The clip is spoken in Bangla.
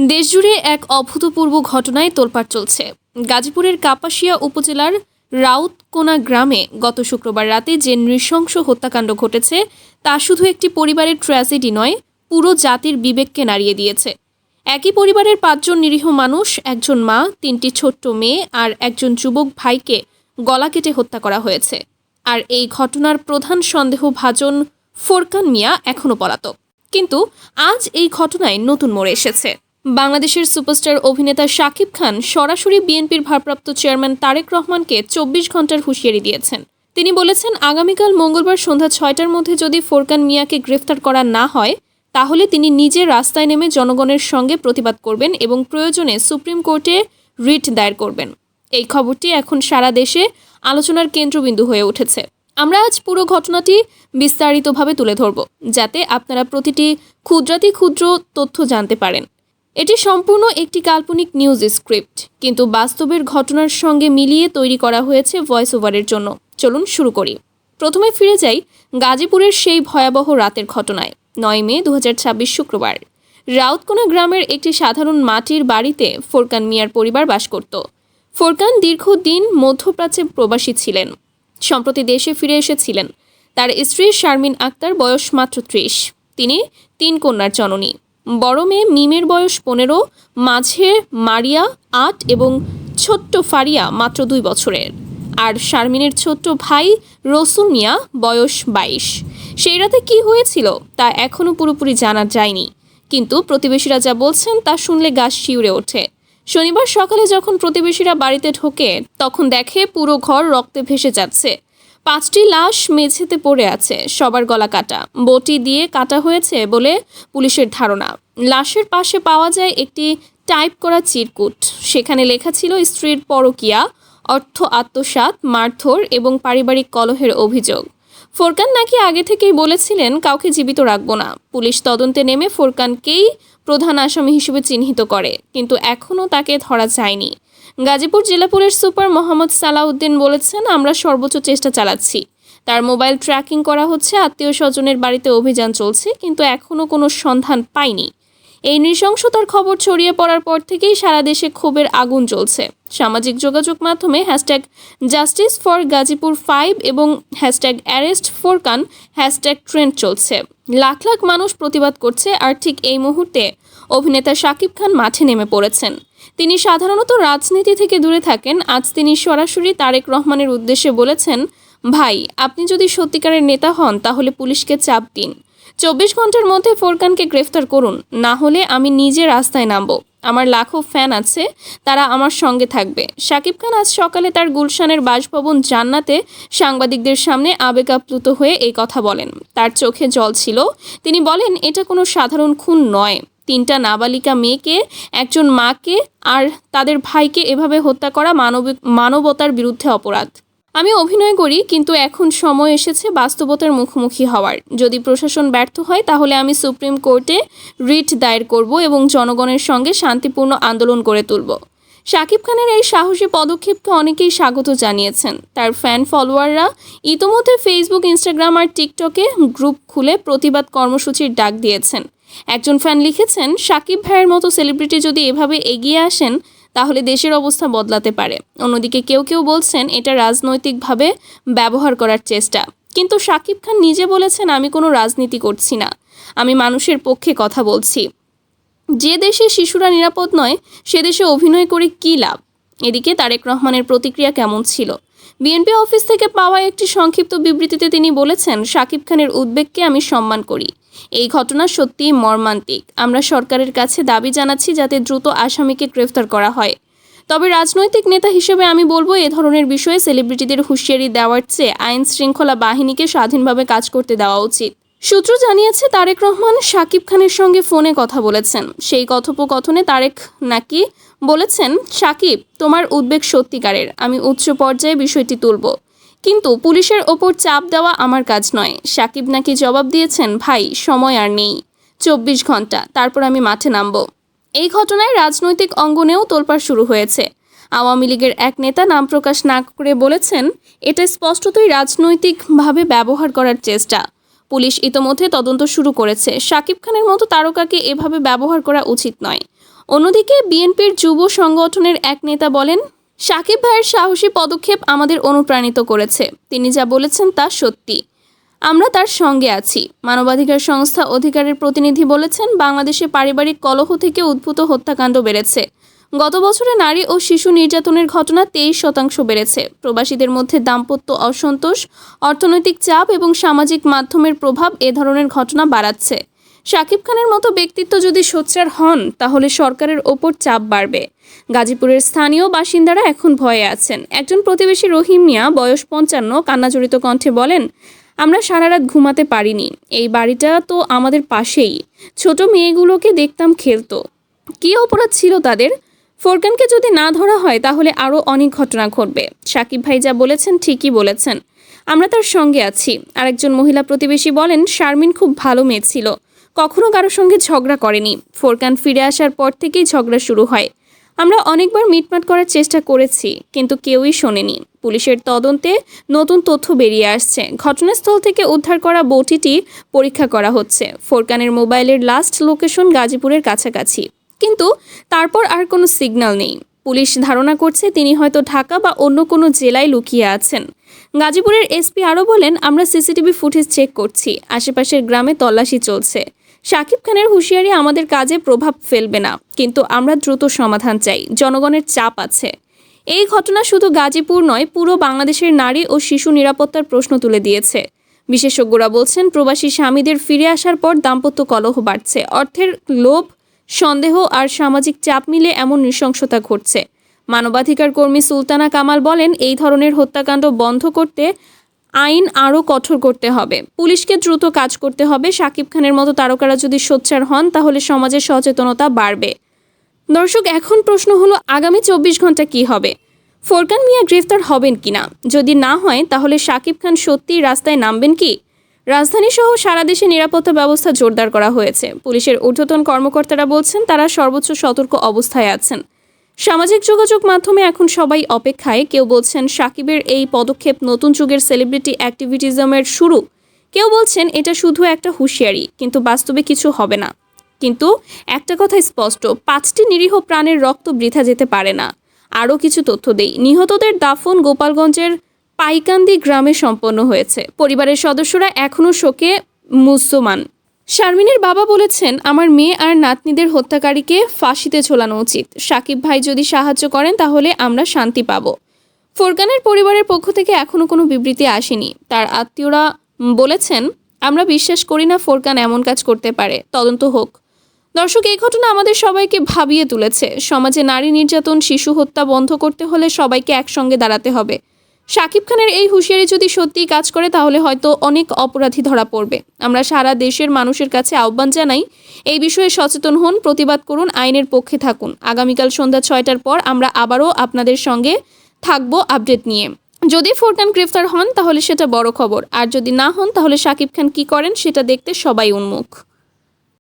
দেশজুড়ে এক অভূতপূর্ব ঘটনায় তোলপাড় চলছে। গাজীপুরের কাপাসিয়া উপজেলার রাউতকোনা গ্রামে গত শুক্রবার রাতে যে নৃশংস হত্যাকাণ্ড ঘটেছে তা শুধু একটি পরিবারের ট্র্যাজেডি নয়, পুরো জাতির বিবেককে নাড়িয়ে দিয়েছে। একই পরিবারের 5 জন নিরীহ মানুষ, একজন মা, 3টি ছোট্ট মেয়ে আর একজন যুবক ভাইকে গলা কেটে হত্যা করা হয়েছে। আর এই ঘটনার প্রধান সন্দেহভাজন ফোরকান মিয়া এখনও পলাতক। কিন্তু আজ এই ঘটনায় নতুন মোড় এসেছে। বাংলাদেশের সুপারস্টার অভিনেতা শাকিব খান সরাসরি বিএনপির ভারপ্রাপ্ত চেয়ারম্যান তারেক রহমানকে 24 ঘন্টার হুঁশিয়ারি দিয়েছেন। তিনি বলেছেন, আগামীকাল মঙ্গলবার সন্ধ্যা 6টার মধ্যে যদি ফোরকান মিয়াকে গ্রেফতার করা না হয় তাহলে তিনি নিজে রাস্তায় নেমে জনগণের সঙ্গে প্রতিবাদ করবেন এবং প্রয়োজনে সুপ্রিম কোর্টে রিট দায়ের করবেন। এই খবরটি এখন সারা দেশে আলোচনার কেন্দ্রবিন্দু হয়ে উঠেছে। আমরা আজ পুরো ঘটনাটি বিস্তারিতভাবে তুলে ধরব, যাতে আপনারা প্রতিটি ক্ষুদ্রাতি ক্ষুদ্র তথ্য জানতে পারেন। এটি সম্পূর্ণ একটি কাল্পনিক নিউজ স্ক্রিপ্ট, কিন্তু বাস্তবের ঘটনার সঙ্গে মিলিয়ে তৈরি করা হয়েছে ভয়েস ওভারের জন্য। চলুন শুরু করি। প্রথমে ফিরে যাই গাজীপুরের সেই ভয়াবহ রাতের ঘটনায়। 9 মে 2026 শুক্রবার রাউতকোনা গ্রামের একটি সাধারণ মাটির বাড়িতে ফোরকান মিয়ার পরিবার বাস করত। ফোরকান দীর্ঘদিন মধ্যপ্রাচ্যে প্রবাসী ছিলেন, সম্প্রতি দেশে ফিরে এসেছিলেন। তার স্ত্রী শারমিন আক্তার বয়স মাত্র 30। তিনি 3 কন্যার জননী। বড় মেয়ে মিমের বয়স 15, মাঝে মারিয়া 8 এবং ছোট্ট ফারিয়া মাত্র 2 বছরের। আর শারমিনের ছোট্ট ভাই রসুল মিয়া বয়স 22। সেই রাতে কী হয়েছিল তা এখনও পুরোপুরি জানা যায়নি, কিন্তু প্রতিবেশীরা যা বলছেন তা শুনলে গা শিউরে ওঠে। শনিবার সকালে যখন প্রতিবেশীরা বাড়িতে ঢোকে তখন দেখে পুরো ঘর রক্তে ভেসে যাচ্ছে। 5টি লাশ মেঝেতে পড়ে আছে, সবার গলা কাটা, বটি দিয়ে কাটা হয়েছে বলে পুলিশের ধারণা। লাশের পাশে পাওয়া যায় একটি টাইপ করা চিরকুট। সেখানে লেখা ছিল স্ত্রীর পরকীয়া, অর্থ আত্মসাৎ, মারধর এবং পারিবারিক কলহের অভিযোগ। ফোরকান নাকি আগে থেকেই বলেছিলেন কাউকে জীবিত রাখবো না। পুলিশ তদন্তে নেমে ফোরকানকেই প্রধান আসামি হিসেবে চিহ্নিত করে, কিন্তু এখনও তাকে ধরা যায়নি। গাজীপুর জেলা পুলিশ সুপার মোহাম্মদ সালাউদ্দিন বলেছেন, আমরা সর্বোচ্চ চেষ্টা চালাচ্ছি। তার মোবাইল ট্র্যাকিং করা হচ্ছে, আত্মীয় স্বজনের বাড়িতে অভিযান চলছে, কিন্তু এখনও কোনো সন্ধান পাইনি। এই নৃশংসতার খবর ছড়িয়ে পড়ার পর থেকেই সারা দেশে ক্ষোভের আগুন জ্বলছে। সামাজিক যোগাযোগ মাধ্যমে #জাস্টিস ফর গাজীপুর 5 এবং #অ্যারেস্ট ফোরকান ট্রেন্ড চলছে। লাখ লাখ মানুষ প্রতিবাদ করছে। আর ঠিক এই মুহূর্তে অভিনেতা শাকিব খান মাঠে নেমে পড়েছেন। তিনি সাধারণত রাজনীতি থেকে দূরে থাকেন। আজ তিনি সরাসরি তারেক রহমানের উদ্দেশ্যে বলেছেন, ভাই, আপনি যদি সত্যিকারের নেতা হন তাহলে পুলিশকে চাপ দিন। 24 ঘন্টার মধ্যে ফোরকানকে গ্রেফতার করুন, না হলে আমি নিজে রাস্তায় নামব। আমার লাখো ফ্যান আছে, তারা আমার সঙ্গে থাকবে। শাকিব খান আজ সকালে তার গুলশানের বাসভবন জান্নাতে সাংবাদিকদের সামনে আবেগাপ্লুত হয়ে এই কথা বলেন। তার চোখে জল ছিল। তিনি বলেন, এটা কোনো সাধারণ খুন নয়। 3টা নাবালিকা মেয়েকে, একজন মাকে আর তাদের ভাইকে এভাবে হত্যা করা মানবতার বিরুদ্ধে অপরাধ। আমি অভিনয় করি, কিন্তু এখন সময় এসেছে বাস্তবতার মুখোমুখি হওয়ার। যদি প্রশাসন ব্যর্থ হয় তাহলে আমি সুপ্রিম কোর্টে রিট দায়ের করব এবং জনগণের সঙ্গে শান্তিপূর্ণ আন্দোলন গড়ে তুলব। শাকিব খানের এই সাহসী পদক্ষেপকে অনেকেই স্বাগত জানিয়েছেন। তার ফ্যান ফলোয়াররা ইতোমধ্যে ফেসবুক, ইনস্টাগ্রাম আর টিকটকে গ্রুপ খুলে প্রতিবাদ কর্মসূচির ডাক দিয়েছেন। একজন ফ্যান লিখেছেন, শাকিব ভাইয়ের মতো সেলিব্রিটি যদি এভাবে এগিয়ে আসেন তাহলে দেশের অবস্থা বদলাতে পারে। অন্যদিকে কেউ কেউ বলছেন এটা রাজনৈতিকভাবে ব্যবহার করার চেষ্টা। কিন্তু শাকিব খান নিজে বলেছেন, আমি কোনো রাজনীতি করছি না, আমি মানুষের পক্ষে কথা বলছি। যে দেশে শিশুরা নিরাপদ নয় সে দেশে অভিনয় করে কী লাভ? এদিকে তারেক রহমানের প্রতিক্রিয়া কেমন ছিল? বিএনপি অফিস থেকে পাওয়া একটি সংক্ষিপ্ত বিবৃতিতে তিনি বলেছেন, শাকিব খানের উদ্বেগকে আমি সম্মান করি। এই ঘটনা সত্যিই মর্মান্তিক। আমরা সরকারের কাছে দাবি জানাচ্ছি যাতে দ্রুত আসামিকে গ্রেফতার করা হয়। তবে রাজনৈতিক নেতা হিসেবে আমি বলবো, এ ধরনের বিষয়ে সেলিব্রিটিদের হুঁশিয়ারি দেওয়ার চেয়ে আইন শৃঙ্খলা বাহিনীকে স্বাধীনভাবে কাজ করতে দেওয়া উচিত। সূত্র জানিয়েছে, তারেক রহমান শাকিব খানের সঙ্গে ফোনে কথা বলেছেন। সেই কথোপকথনে তারেক নাকি বলেছেন, শাকিব, তোমার উদ্বেগ সত্যিকারের, আমি উচ্চ পর্যায়ে বিষয়টি তুলব, কিন্তু পুলিশের ওপর চাপ দেওয়া আমার কাজ নয়। শাকিব নাকি জবাব দিয়েছেন, ভাই, সময় আর নেই, 24 ঘন্টা, তারপর আমি মাঠে নামব। এই ঘটনায় রাজনৈতিক অঙ্গনেও তোলপাড় শুরু হয়েছে। আওয়ামী লীগের এক নেতা নাম প্রকাশ না করে বলেছেন, এটা স্পষ্টতই রাজনৈতিকভাবে ব্যবহার করার চেষ্টা। পুলিশ ইতোমধ্যে তদন্ত শুরু করেছে। শাকিব খানের মতো তারকাকে এভাবে ব্যবহার করা উচিত নয়। অন্যদিকে বিএনপির যুব সংগঠনের এক নেতা বলেন, সাকিব ভাইয়ের সাহসী পদক্ষেপ আমাদের অনুপ্রাণিত করেছে। তিনি যা বলেছেন তা সত্যি, আমরা তার সঙ্গে আছি। মানবাধিকার সংস্থা অধিকারের প্রতিনিধি বলেছেন, বাংলাদেশে পারিবারিক কলহ থেকে উদ্ভূত হত্যাকাণ্ড বেড়েছে। গত বছরে নারী ও শিশু নির্যাতনের ঘটনা 23% বেড়েছে। প্রবাসীদের মধ্যে দাম্পত্য অসন্তোষ, অর্থনৈতিক চাপ এবং সামাজিক মাধ্যমের প্রভাব এ ধরনের ঘটনা বাড়াচ্ছে। শাকিব খানের মতো ব্যক্তিত্ব যদি সোচ্চার হন, তাহলে সরকারের ওপর চাপ বাড়বে। গাজীপুরের স্থানীয় বাসিন্দারা এখন ভয়ে আছেন। একজন প্রতিবেশী রহিম মিয়া, বয়স 55, কান্নাজড়িত কণ্ঠে বলেন, আমরা সারা রাত ঘুমাতে পারিনি। এই বাড়িটা তো আমাদের পাশেই। ছোট মেয়েগুলোকে দেখতাম খেলতো। কী অপরাধ ছিল তাদের? ফোরকানকে যদি না ধরা হয় তাহলে আরও অনেক ঘটনা ঘটবে। সাকিব ভাই যা বলেছেন ঠিকই বলেছেন, আমরা তার সঙ্গে আছি। আরেকজন মহিলা প্রতিবেশী বলেন, শারমিন খুব ভালো মেয়ে ছিল, কখনো কারোর সঙ্গে ঝগড়া করেনি। ফোরকান ফিরে আসার পর থেকেই ঝগড়া শুরু হয়। আমরা অনেকবার মিটমাট করার চেষ্টা করেছি, কিন্তু কেউই শোনেনি। পুলিশের তদন্তে নতুন তথ্য বেরিয়ে আসছে। ঘটনাস্থল থেকে উদ্ধার করা বটিটি পরীক্ষা করা হচ্ছে। ফোরকানের মোবাইলের লাস্ট লোকেশন গাজীপুরের কাছাকাছি, কিন্তু তারপর আর কোনো সিগন্যাল নেই। পুলিশ ধারণা করছে তিনি হয়তো ঢাকা বা অন্য কোনো জেলায় লুকিয়ে আছেন। গাজীপুরের এসপি আরও বলেন, আমরা সিসিটিভি ফুটেজ চেক করছি, আশেপাশের গ্রামে তল্লাশি চলছে। শাকিব খানের হুঁশিয়ারি আমাদের কাজে প্রভাব ফেলবে না, কিন্তু আমরা দ্রুত সমাধান চাই। জনগণের চাপ আছে। এই ঘটনা শুধু গাজীপুর নয়, পুরো বাংলাদেশের নারী ও শিশু নিরাপত্তার প্রশ্ন তুলে দিয়েছে। বিশেষজ্ঞরা বলছেন, প্রবাসী স্বামীদের ফিরে আসার পর দাম্পত্য কলহ বাড়ছে। অর্থের লোভ, সন্দেহ আর সামাজিক চাপ মিলে এমন নৃশংসতা ঘটছে। মানবাধিকার কর্মী সুলতানা কামাল বলেন, এই ধরনের হত্যাকাণ্ড বন্ধ করতে আইন আরও কঠোর করতে হবে। পুলিশকে দ্রুত কাজ করতে হবে। শাকিব খানের মতো তারকারা যদি সোচ্চার হন, তাহলে সমাজের সচেতনতা বাড়বে। দর্শক, এখন প্রশ্ন হলো, আগামী 24 ঘন্টা কি হবে? ফোরকান মিয়া গ্রেফতার হবেন কিনা? যদি না হয়, তাহলে শাকিব খান সত্যিই রাস্তায় নামবেন কি? রাজধানী সহ সারা দেশে নিরাপত্তা ব্যবস্থা জোরদার করা হয়েছে। পুলিশের ঊর্ধ্বতন কর্মকর্তারা বলছেন, তারা সর্বোচ্চ সতর্ক অবস্থায় আছেন। সামাজিক যোগাযোগ মাধ্যমে এখন সবাই অপেক্ষায়। কেউ বলছেন সাকিবের এই পদক্ষেপ নতুন যুগের সেলিব্রিটি অ্যাক্টিভিটিজমের শুরু। কেউ বলছেন এটা শুধু একটা হুঁশিয়ারি, কিন্তু বাস্তবে কিছু হবে না। কিন্তু একটা কথাই স্পষ্ট, 5টি নিরীহ প্রাণের রক্ত বৃথা যেতে পারে না। আরও কিছু তথ্য দেই। নিহতদের দাফন গোপালগঞ্জের পাইকান্দি গ্রামে সম্পন্ন হয়েছে। পরিবারের সদস্যরা এখনও শোকে মুহ্যমান। শারমিনের বাবা বলেছেন, আমার মেয়ে আর নাতনিদের হত্যাকারীকে ফাঁসিতে ঝোলানো উচিত। সাকিব ভাই যদি সাহায্য করেন, তাহলে আমরা শান্তি পাব। ফোরকানের পরিবারের পক্ষ থেকে এখনও কোনো বিবৃতি আসেনি। তার আত্মীয়রা বলেছেন, আমরা বিশ্বাস করি না ফোরকান এমন কাজ করতে পারে। তদন্ত হোক। দর্শক, এই ঘটনা আমাদের সবাইকে ভাবিয়ে তুলেছে। সমাজে নারী নির্যাতন, শিশু হত্যা বন্ধ করতে হলে সবাইকে একসঙ্গে দাঁড়াতে হবে। শাকিব খানের এই হুঁশিয়ারি যদি সত্যিই কাজ করে, তাহলে হয়তো অনেক অপরাধী ধরা পড়বে। আমরা সারা দেশের মানুষের কাছে আহ্বান জানাই, এই বিষয়ে সচেতন হন, প্রতিবাদ করুন, আইনের পক্ষে থাকুন। আগামীকাল সন্ধ্যা 6টার পর আমরা আবারও আপনাদের সঙ্গে থাকবো আপডেট নিয়ে। যদি ফোরকান গ্রেফতার হন, তাহলে সেটা বড় খবর। আর যদি না হন, তাহলে শাকিব খান কি করেন সেটা দেখতে সবাই উন্মুখ।